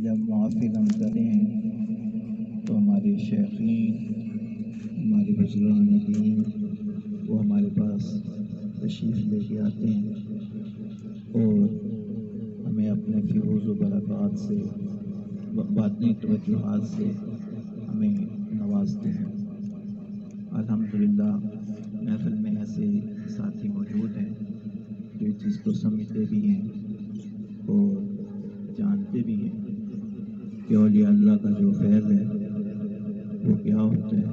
جب محافل ہم کرتے ہیں تو ہمارے شیخین، ہمارے بزرگان دین وہ ہمارے پاس تشریف لے کے آتے ہیں اور ہمیں اپنے فیوز و برکات سے، باطنی توجہات سے ہمیں نوازتے ہیں۔ الحمدللہ محفل میں ایسے ساتھی موجود ہیں جو اس چیز کو سمجھتے بھی ہیں اور جانتے بھی ہیں کہ اولیاء اللہ کا جو فیض ہے وہ کیا ہوتا ہے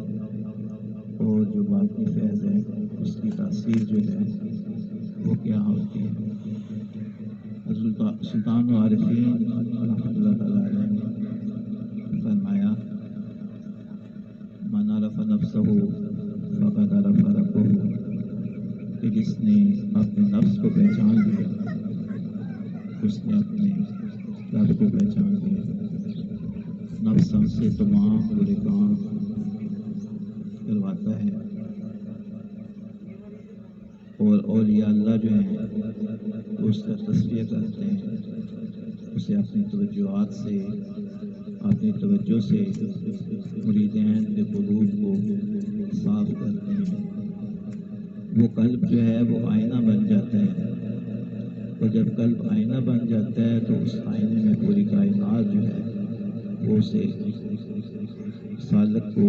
اور جو باقی فیض ہے اس کی تاثیر جو ہے وہ کیا ہوتی ہے۔ سلطان العارفین رحمۃ اللہ تعالیٰ علیہ نے فرمایا، من عرف نفسہ فقد عرف ربہ، کہ جس نے اپنے نفس کو پہچان لیا اس نے اپنے رب کو پہچان لیا۔ نفس ہم سے تمام برے کام کرواتا ہے اور اولیاء اللہ جو ہیں اس کا تصفیہ کرتے ہیں، اسے اپنی توجہات سے، اپنی توجہ سے مریدین کے قلوب کو صاف کرتے ہیں۔ وہ قلب جو ہے وہ آئینہ بن جاتا ہے اور جب قلب آئینہ بن جاتا ہے تو اس آئینے میں پوری کائنات جو ہے وہ اسے سالک کو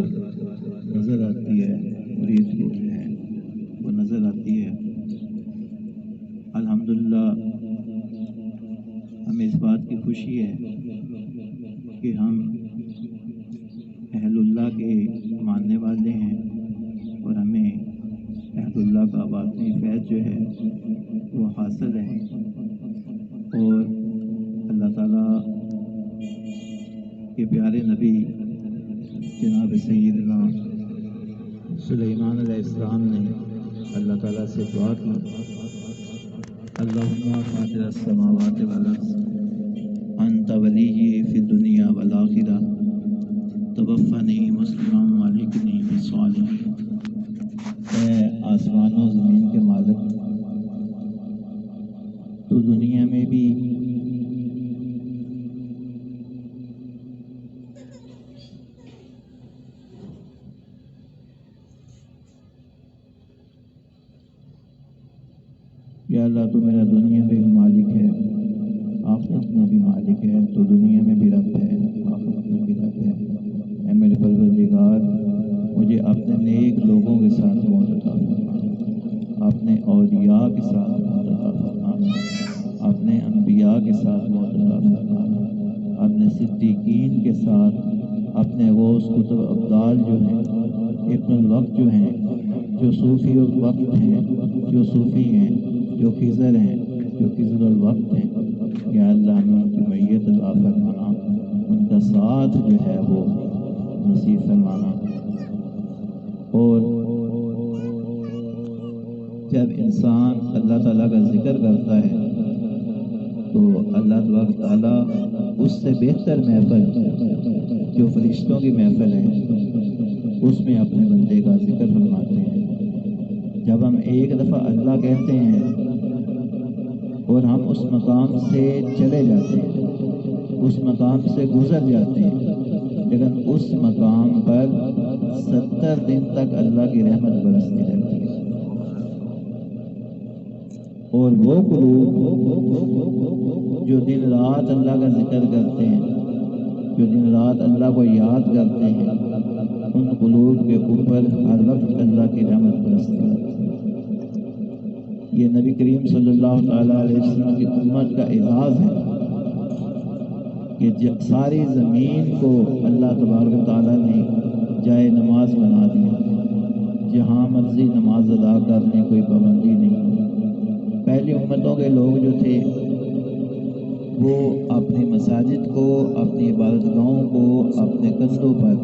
نظر آتی ہے، مرید کو جو ہے وہ نظر آتی ہے۔ الحمدللہ ہمیں اس بات کی خوشی ہے کہ ہم اہل اللہ کے ماننے والے ہیں اور ہمیں اہل اللہ کا باطنی فیض جو ہے وہ حاصل ہے، اور اللہ تعالیٰ کے پیارے نبی جناب سیدنا سلیمان علیہ السلام نے اللہ تعالیٰ سے دعا کی، اللہم فاطر السماوات والارض انت ولی فی الدنیا والآخرہ توفنی مسلما والحقنی بالصالحین۔ اے آسمانوں زمین کے مالک، تو دنیا میں بھی یا اللہ تو میرا دنیا میں بھی مالک ہے، آخرت میں بھی مالک ہے، تو دنیا میں بھی رب ہے، آخرت میں بھی رب ہے۔ اے میرے پروردگار، مجھے اپنے نیک لوگوں کے ساتھ موت عطا فرما، اپنے اولیاء کے ساتھ موت عطا فرما، اپنے انبیاء کے ساتھ موت عطا فرما، اپنے صدیقین کے ساتھ، اپنے غوث کتب ابدال جو ہیں، ابن الوقت جو ہیں، جو صوفی الوقت ہیں، جو صوفی ہیں، جو خضر ہیں، جو خضر الوقت ہیں، یا اللہ ہمیں ان کی معیت عطا فرمانا، ان کا ساتھ جو ہے وہ نصیب فرمانا۔ اور جب انسان اللہ تعالیٰ کا ذکر کرتا ہے تو اللہ تبارک تعالیٰ اس سے بہتر محفل جو فرشتوں کی محفل ہے اس میں اپنے بندے کا ذکر فرماتے ہیں۔ جب ہم ایک دفعہ اللہ کہتے ہیں اور ہم اس مقام سے چلے جاتے ہیں، اس مقام سے گزر جاتے ہیں، لیکن اس مقام پر 70 دن تک اللہ کی رحمت برستی رہتی ہے، اور وہ قلوب جو دن رات اللہ کا ذکر کرتے ہیں، جو دن رات اللہ کو یاد کرتے ہیں، ان قلوب کے اوپر ہر وقت اللہ کی رحمت برستی ہے۔ یہ نبی کریم صلی اللہ تعالیٰ علیہ وسلم کی امت کا اعزاز ہے کہ ساری زمین کو اللہ تبارک تعالیٰ نے جائے نماز بنا دیا، جہاں مرضی نماز ادا کرنے کوئی پابندی نہیں۔ پہلی امتوں کے لوگ جو تھے وہ اپنی مساجد کو، اپنی عبادت گاہوں کو اپنے کندھوں پر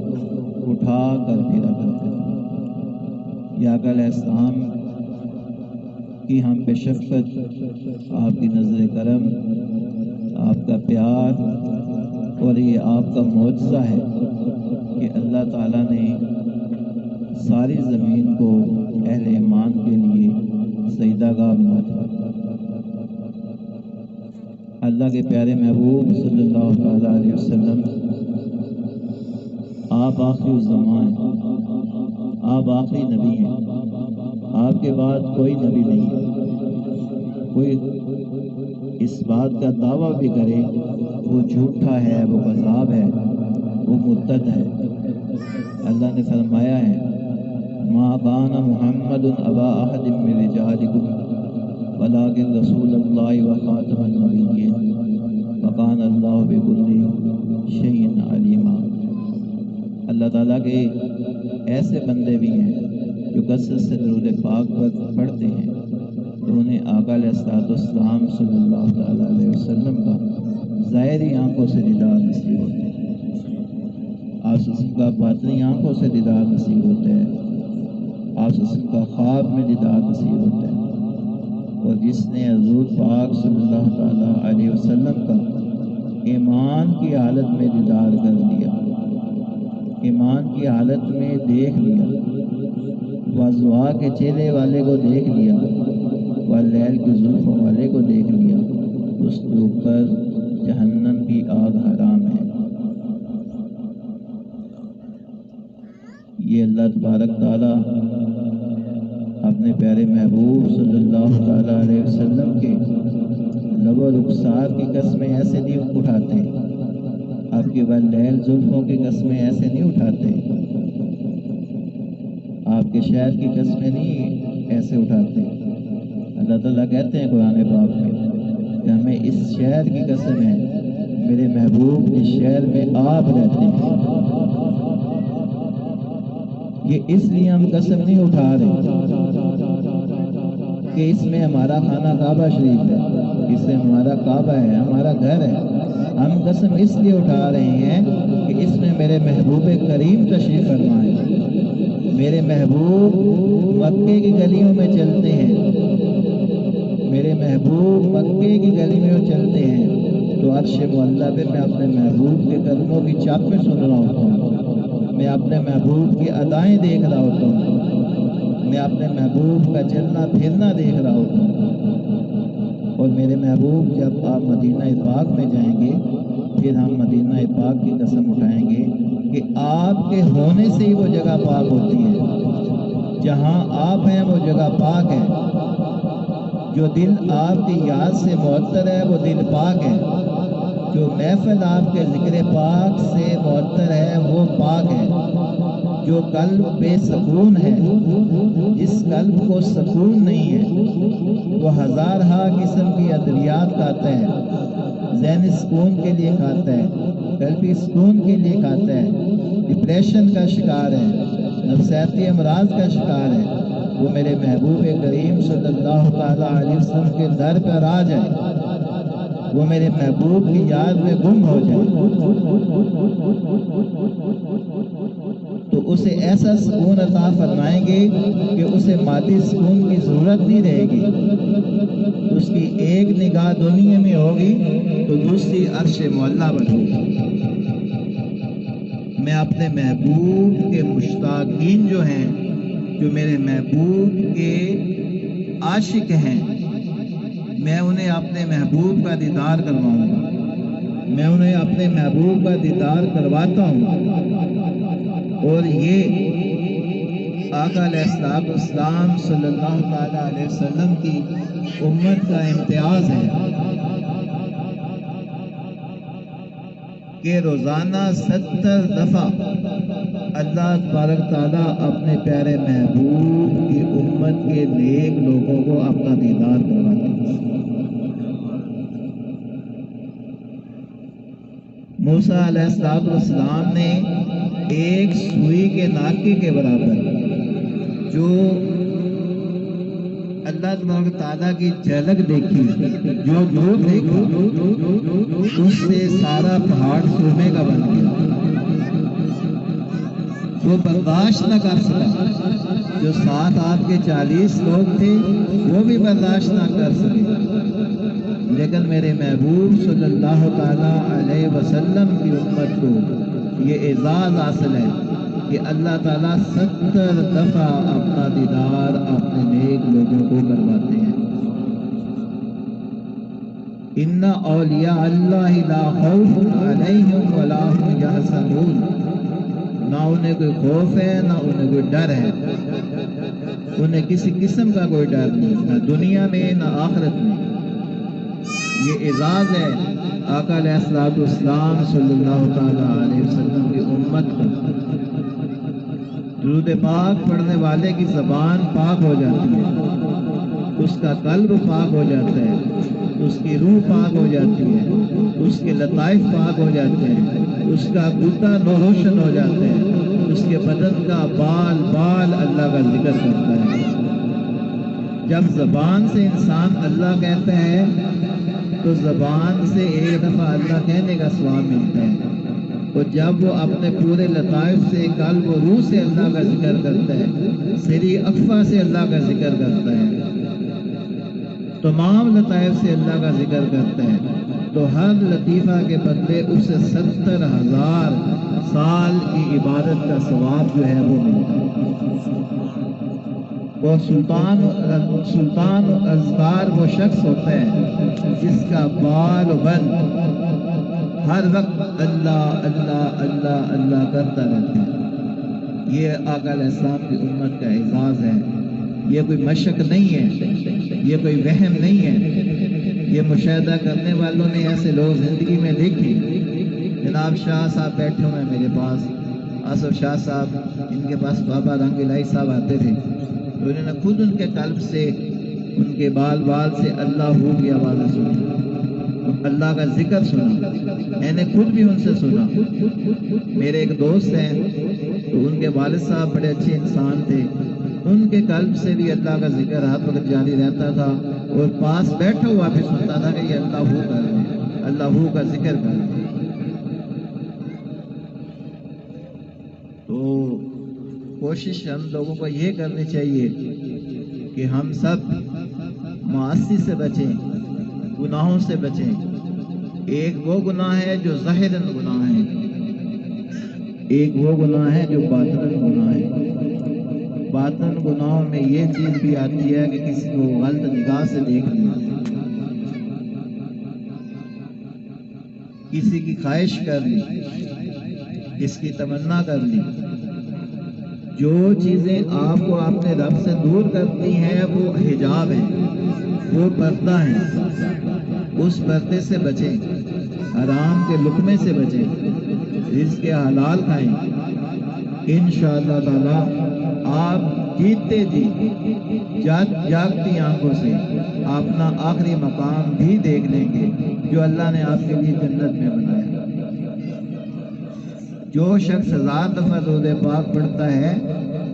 اٹھا کر پھرا کرتے تھے۔ یا علیہ السلام کی ہم پہ شفقت، آپ کی نظر کرم، آپ کا پیار اور یہ آپ کا معجزہ ہے کہ اللہ تعالیٰ نے ساری زمین کو اہل ایمان کے لیے سجدہ گاہ بنا دیا۔ اللہ کے پیارے محبوب صلی اللہ تعالیٰ علیہ وسلم آپ آخری الزمان ہیں، آپ آخری نبی ہیں، آپ کے بعد کوئی نبی نہیں ہے۔ کوئی اس بات کا دعویٰ بھی کرے وہ جھوٹا ہے، وہ کذاب ہے، وہ مرتد ہے۔ اللہ نے فرمایا ہے ما کان محمد ابا احد من رجالکم ولکن رسول اللہ وخاتم النبیین وکان اللہ بکل شیء علیما۔ اللہ تعالیٰ کے ایسے بندے بھی ہیں جو کثرت سے درود پاک پر پڑھتے ہیں تو انہیں آقا علیہ السلام صلی اللہ تعالیٰ علیہ وسلم کا ظاہری آنکھوں سے دیدار نصیب ہوتا ہے، آپ کا باطنی آنکھوں سے دیدار نصیب ہوتا ہے، آپ کا خواب میں دیدار نصیب ہوتا ہے۔ اور جس نے حضور پاک صلی اللہ تعالیٰ علیہ وسلم کا ایمان کی حالت میں دیدار کر لیا، ایمان کی حالت میں دیکھ لیا، وضوا کے چہرے والے کو دیکھ لیا، واللیل کی زلفوں والے کو دیکھ لیا، اس کے اوپر جہنم کی آگ حرام ہے۔ یہ اللہ تبارک تعالیٰ اپنے پیارے محبوب صلی اللہ تعالیٰ علیہ وسلم کے لب و رخسار کی قسمیں ایسے نہیں اٹھاتے، آپ کی واللیل زلفوں کی قسمیں ایسے نہیں اٹھاتے، آپ کے شہر کی قسمیں نہیں ایسے اٹھاتے۔ اللہ تعالیٰ کہتے ہیں قرآن پاک میں کہ ہمیں اس شہر کی قسم ہے، میرے محبوب اس شہر میں آپ رہتے ہیں۔ یہ اس لیے ہم قسم نہیں اٹھا رہے کہ اس میں ہمارا خانہ کعبہ شریف ہے، اس میں ہمارا کعبہ ہے، ہمارا گھر ہے۔ ہم قسم اس لیے اٹھا رہے ہیں کہ اس میں میرے محبوب کریم تشریف فرما ہے۔ میرے محبوب مکے کی گلیوں میں چلتے ہیں، میرے محبوب مکے کی گلی میں چلتے ہیں تو عرش معلیٰ پہ میں اپنے محبوب کے قدموں کی چاپیں سن رہا ہوتا ہوں، میں اپنے محبوب کی ادائیں دیکھ رہا ہوتا ہوں، میں اپنے محبوب کا چلنا پھرنا دیکھ رہا ہوتا ہوں۔ اور میرے محبوب جب آپ مدینہ پاک میں جائیں گے پھر ہم مدینہ پاک کی قسم اٹھائیں گے کہ آپ کے ہونے سے ہی وہ جگہ پاک ہوتی ہے، جہاں آپ ہیں وہ جگہ پاک ہے، جو دل آپ کی یاد سے معطر ہے وہ دل پاک ہے، جو محفل آپ کے ذکر پاک سے معطر ہے وہ پاک ہے، جو قلب بے سکون ہے، جس قلب کو سکون نہیں ہے وہ ہزارہا قسم کی ادویات کھاتا ہے، ذہنی سکون کے لیے کھاتا ہے، قلبی سکون کے لیے کھاتا ہے، ڈپریشن کا شکار ہے، نفسیاتی امراض کا شکار ہے، وہ میرے محبوب کریم صلی اللہ تعالیٰ علیہ وسلم کے در پر آ جائے، وہ میرے محبوب کی یاد میں گم ہو جائے تو اسے ایسا سکون عطا فرمائیں گے کہ اسے مادی سکون کی ضرورت نہیں رہے گی، اس کی ایک نگاہ دنیا میں ہوگی تو دوسری عرش معلیٰ پر ہوگی۔ میں اپنے محبوب کے مشتاقین جو ہیں، جو میرے محبوب کے عاشق ہیں، میں انہیں اپنے محبوب کا دیدار کرواؤں گا، میں انہیں اپنے محبوب کا دیدار کرواتا ہوں۔ اور یہ آقا علیہ السلام صلی اللہ تعالیٰ علیہ وسلم کی امت کا امتیاز ہے کہ روزانہ 70 دفعہ اللہ تبارک تعالیٰ اپنے پیارے محبوب کی امت کے نیک لوگوں کو اپنا دیدار کرواتے ہیں۔ موسیٰ علیہ السلام نے ایک سوئی کے ناکے کے برابر جو اللہ تبارک تعالیٰ کی جھلک دیکھی، جو نور دیکھا، اس سے سارا پہاڑ سرمے کا بن گیا، وہ برداشت نہ کر سکا، جو ساتھ آپ کے 40 لوگ تھے وہ بھی برداشت نہ کر سکے، لیکن میرے محبوب صلی اللہ تعالیٰ علیہ وسلم کی امت کو یہ اعزاز حاصل ہے کہ اللہ تعالیٰ 70 دفعہ اپنا دیدار اپنے نیک لوگوں کو کرواتے ہیں۔ ان اولیاء اللہ لا خوف علیہم ولا هم یحزنون نہ انہیں کوئی خوف ہے نہ انہیں کوئی ڈر ہے، انہیں کسی قسم کا کوئی ڈر نہیں، نہ دنیا میں نہ آخرت میں۔ یہ اعزاز ہے آقا علیہ السلام صلی اللہ تعالی علیہ وسلم کی امت کو۔ درود پاک پڑھنے والے کی زبان پاک ہو جاتی ہے، اس کا قلب پاک ہو جاتا ہے، اس کی روح پاک ہو جاتی ہے، اس کے لطائف پاک ہو جاتے ہیں، اس کا گردہ روشن ہو جاتا ہے، اس کے بدن کا بال بال اللہ کا ذکر کرتا ہے۔ جب زبان سے انسان اللہ کہتا ہے تو زبان سے ایک دفعہ اللہ کہنے کا ثواب ملتا ہے، اور جب وہ اپنے پورے لطائف سے قلب و روح سے اللہ کا ذکر کرتا ہے، سری افواہ سے اللہ کا ذکر کرتا ہے، تمام لطائف سے اللہ کا ذکر کرتا ہے، تو ہر لطیفہ کے بدلے اسے 70,000 سال کی عبادت کا ثواب جو ہے وہ ملتا ہے۔ وہ سلطان اذکار وہ شخص ہوتا ہے جس کا بال و بل ہر وقت اللہ اللہ اللہ اللہ کرتا رہتا ہے۔ یہ آقا علیہ السلام کی امت کا اعزاز ہے، یہ کوئی مشق نہیں ہے، یہ کوئی وہم نہیں ہے، یہ مشاہدہ کرنے والوں نے ایسے لوگ زندگی میں دیکھے۔ جناب شاہ صاحب بیٹھے ہوئے ہیں میرے پاس، آصف شاہ صاحب، ان کے پاس بابا رنگ الہی صاحب آتے تھے، تو انہوں نے خود ان کے قلب سے، ان کے بال بال سے اللہ ہو کی آوازیں سنی، اللہ کا ذکر سنا، میں نے خود بھی ان سے سنا۔ میرے ایک دوست ہیں تو ان کے والد صاحب بڑے اچھے انسان تھے، ان کے قلب سے بھی اللہ کا ذکر ہر وقت جاری رہتا تھا، اور پاس بیٹھا ہوا بھی سنتا تھا کہ یہ اللہ ہو کر رہے ہیں، اللہ ہو کا ذکر کر رہے ہیں۔ تو کوشش ہم لوگوں کو یہ کرنی چاہیے کہ ہم سب معاصی سے بچیں، گناہوں سے بچیں۔ ایک وہ گناہ ہے جو ظاہراً گناہ ہے، ایک وہ گناہ ہے جو باطناً گناہ ہے۔ باطن گناہوں میں یہ چیز بھی آتی ہے کہ کسی کو غلط نگاہ سے دیکھ لیا، کسی کی خواہش کر لی، اس کی تمنا کر لی۔ جو چیزیں آپ کو اپنے رب سے دور کرتی ہیں وہ حجاب ہیں، وہ پردہ ہیں، اس پردے سے بچیں، حرام کے لقمے سے بچیں، رزق حلال کھائیں۔ انشاءاللہ تعالی آپ جیتے جی جاگتی آنکھوں سے اپنا آخری مقام بھی دیکھ لیں گے جو اللہ نے آپ کے لیے جنت میں بنایا۔ جو شخص 1000 دفعہ درود پاک پڑھتا ہے،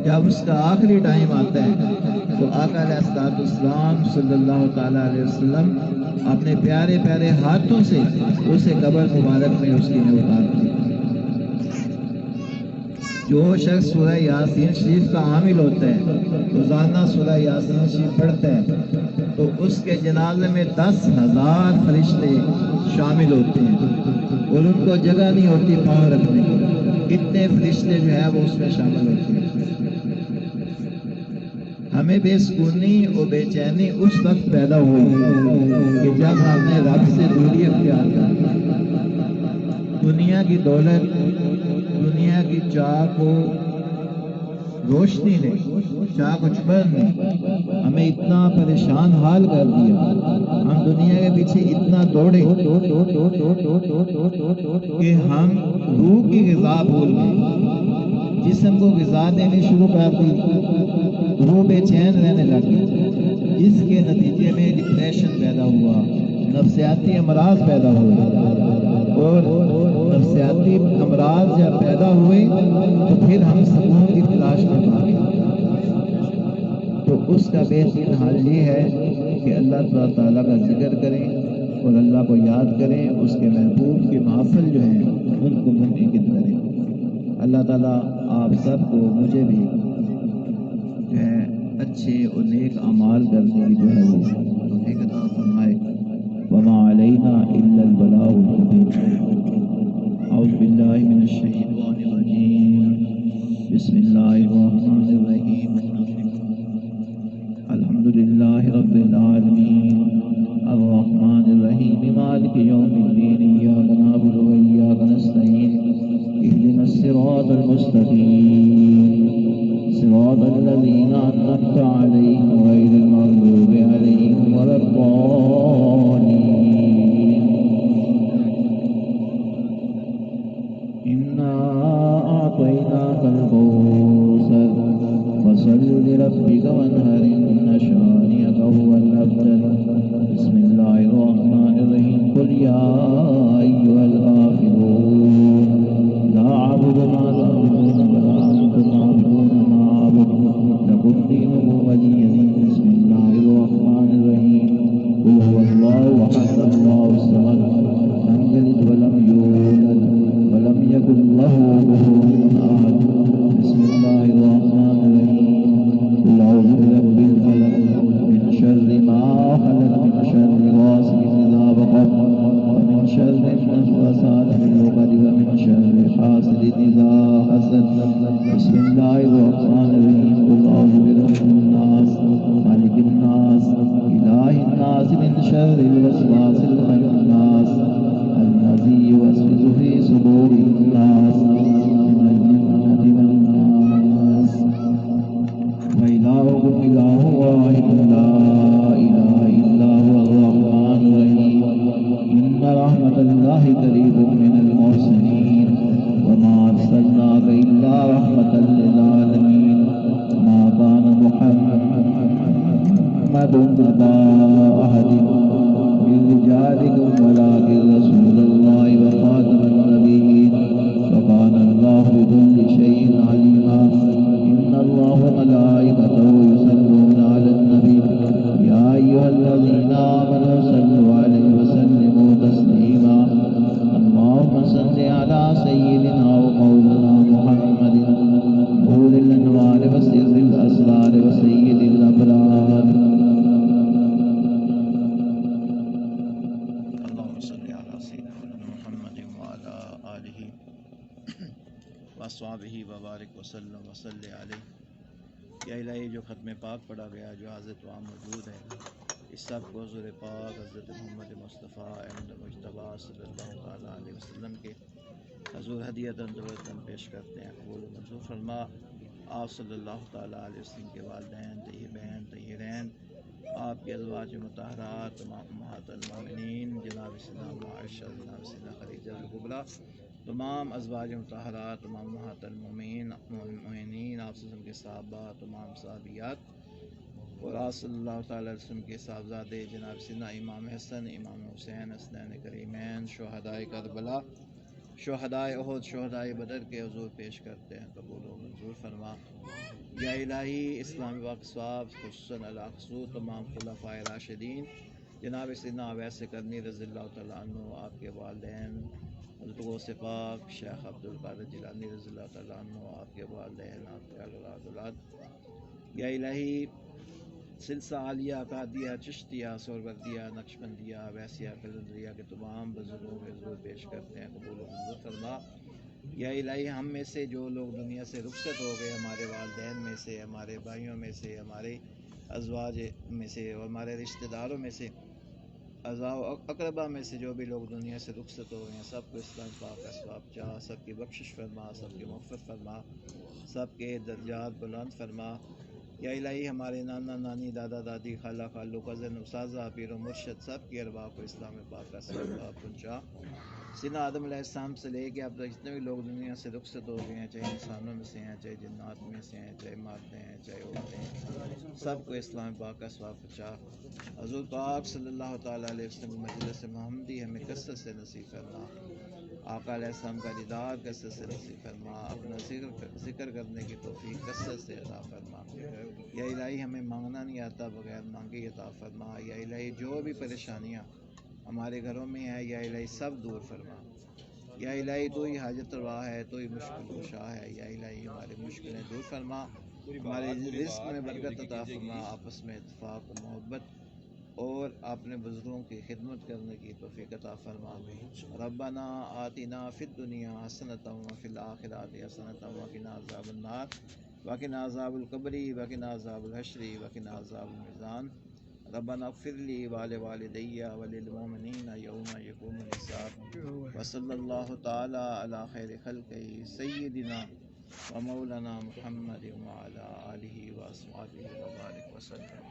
جب اس کا آخری ٹائم آتا ہے تو آقا علیہ السلام صلی اللہ تعالی علیہ وسلم اپنے پیارے پیارے ہاتھوں سے اسے قبر مبارک میں اس کی روح اتارتے ہیں۔ جو شخص سورہ یاسین شریف کا عامل ہوتا ہے، روزانہ سورہ یاسین شریف پڑھتا ہے، تو اس کے جنازے میں 10,000 فرشتے شامل ہوتے ہیں، اور ان کو جگہ نہیں ہوتی پاؤں رکھنے کی، اتنے فرشتے جو ہے وہ اس میں شامل ہوتے ہیں۔ ہمیں بے سکونی اور بے چینی اس وقت پیدا ہوئی کہ جب ہم نے رب سے دوری اختیار کی۔ دنیا کی دولت، دنیا کی چاہ کو روشنی نے، چاہ کو چبن نے ہمیں اتنا پریشان حال کر دیا، ہم دنیا کے پیچھے اتنا دوڑے کہ ہم روح کی غذا بھول گئے، جسم کو غذا دینی شروع کر دی، روح بے چین رہنے لگی، جس کے نتیجے میں ڈپریشن پیدا ہوا، نفسیاتی امراض پیدا ہوئے، اور نفسیاتی امراض جب پیدا ہوئے تو پھر ہم سکون کی تلاش میں پا گئے۔ تو اس کا بہترین حل یہ ہے کہ اللہ تعالیٰ کا ذکر کریں اور اللہ کو یاد کریں، اس کے محبوب کی محفل جو ہیں ان کو منعقد کریں۔ اللہ تعالیٰ آپ سب کو، مجھے بھی جو ہے اچھے اور نیک اعمال کرنے کی جو ہے وہ توفیق عطا فرمائے۔ وما علینا الا البلاغ المبین۔ اعوذ باللہ من الشیطان الرجیم، بسم اللہ الرحمن الرحیم، الحمد للہ رب العالمین، الرحمن الرحیم، مالک یوم الدین، ایاک نعبد و ایاک نستعین، اہدنا الصراط المستقیم۔ المستقيم صراط الذين أنعمت عليهم غير المغضوب عليهم ولا الضالين إنا أعطيناك الكوثر فصل لربك وانهر إن شانئك هو الأبتر بسم الله الرحمن الرحيم قل يا أيها الكافرون لا أعبد ما تعبدون ولا أنتم عابدون ما أعبد لكم دينكم ولي دين بسم الله الرحمن الرحيم قل هو الله أحد الله الصمد لم يلد ولم يولد ولم يكن له كفوا أحد بسم الله الرحمن الرحيم قل أعوذ برب الفلق من شر ما خلق من شر غاسق إذا وقب ومن شر النفاثات في العقد ومن شر حاسد إذا حسد بسم الله الرحمن الرحيم قل أعوذ برب الناس ملك الناس إله الناس من شر الوسواس الخناس الذي يوسوس في صدور الناس من الجنة والناس وإلهكم إله واحد لا إله إلا هو الرحمن الرحيم إن رحمة الله قريب من المحسنين وما أرسلناك إلا رحمة للعالمين ما كان محمد أبا أحد من رجالكم ولكن رسول الله وخاتم النبيين وكان الله بكل شيء عليما إن الله وملائكته يصلون على النبي يا أيها الذين آمنوا صلوا عليه وسلموا تسليما اللهم صل على سيدنا ومولانا محمد نور الأنوار وسر الأسرار وسيد الأبرار اللهم صل على سيدنا محمد وعلى آله وصحبه وبارک وسلم وصلی علیہ. یا الہی جو ختم پاک پڑھا گیا جو حاضر وہاں موجود ہے اس سب کو حضور پاک حضرت محمد مصطفیٰ احمد مجتبیٰ صلی اللہ تعالیٰ علیہ وسلم کے حضور ہدیۃً ضرورتاً پیش کرتے ہیں. قبول و منظور فرما. آپ صلی اللہ تعالیٰ علیہ وسلم کے والدین طیبین طاہرین آپ کے ازواج مطہرات تمام امہات المومنین جناب سیدنا عائشہ جناب سیدنا خدیجہ الکبریٰ تمام ازواج مطہرات تمام امہات المومنین آپ صلی اللہ علیہ وسلم کے صحابہ تمام صحابیات اور آپ صلی اللہ تعالیٰ علیہ وسلم کے صاحبزادے جناب سیدنا امام حسن امام حسین حسنین کریمین شہدائے کربلا شہدائے احد شہدائے بدر کے حضور پیش کرتے ہیں. قبول و منظور فرما. یا الہی اسلامی واقصاب خصوصاً خصوص تمام خلفائے راشدین جناب سیدنا اویس کرنی رضی اللہ تعالیٰ عنہ آپ کے والدین حضرت غوث پاک شیخ عبدالقادر جیلانی رضی اللہ تعالیٰ عنہ آپ کے والدین آپ کے اولاد. یا الہی سلسلہ عالیہ قادیہ چشتیہ سہروردیہ نقشبندیہ ویسیہ قلندریہ کے تمام بزرگوں کے حضور پیش کرتے ہیں. قبول و منظور فرما. یا الہی ہم میں سے جو لوگ دنیا سے رخصت ہو گئے ہمارے والدین میں سے ہمارے بھائیوں میں سے ہمارے ازواج میں سے اور ہمارے رشتہ داروں میں سے اقربا میں سے جو بھی لوگ دنیا سے رخصت ہو گئے ہیں سب کو اسلام پاک کا ثواب چاہ سب کی بخشش فرما سب کی مغفرت فرما سب کے درجات بلند فرما. یا الہی ہمارے نانا نانی دادا دادی خالہ خالو کزن اساتذہ پیر و مرشد سب کی ارواح کو اسلام پاک کا ثواب پہنچا. سیدنا آدم علیہ السلام سے لے کے اب تک جتنے بھی لوگ دنیا سے رخصت ہو گئے ہیں چاہے انسانوں میں سے ہیں چاہے جنات میں سے ہیں چاہے مادے ہیں چاہے عورتیں ہیں سب کو اسلام پاک کا ثواب پہنچا. حضور پاک صلی اللہ تعالیٰ علیہ وسلم مجلس محمدی ہمیں کثرت سے نصیب فرما. آقا علیہ السلام کا دیدار کثرت سے نصیب فرما. اپنا ذکر کرنے کی توفیق کثرت سے عطا فرما. یا الہی ہمیں مانگنا نہیں آتا بغیر مانگے عطا فرما. یا الہی جو بھی پریشانیاں ہمارے گھروں میں ہیں یا الہی سب دور فرما. یا الہی تو ہی حاجت روا ہے تو ہی مشکل کشا ہے. یا الہی ہماری مشکلیں دور فرما ہمارے رزق میں برکت عطا فرما. آپس میں اتفاق و محبت اور اپنے بزرگوں کی خدمت کرنے کی توفیق عطا فرما. ربنا آتنا فی الدنیا حسنۃ وفی الآخرۃ حسنۃ وقنا عذاب النار وقنا عذاب القبر وقنا عذاب الحشر وقنا عذاب المیزان. ربنا اغفر لی ولوالدی وللمؤمنین یوم یقوم الحساب. وصلی اللہ تعالی علی خیر خلقہ سیدنا ومولانا محمد وعلى آلہ وأصحابہ وبارک وسلم.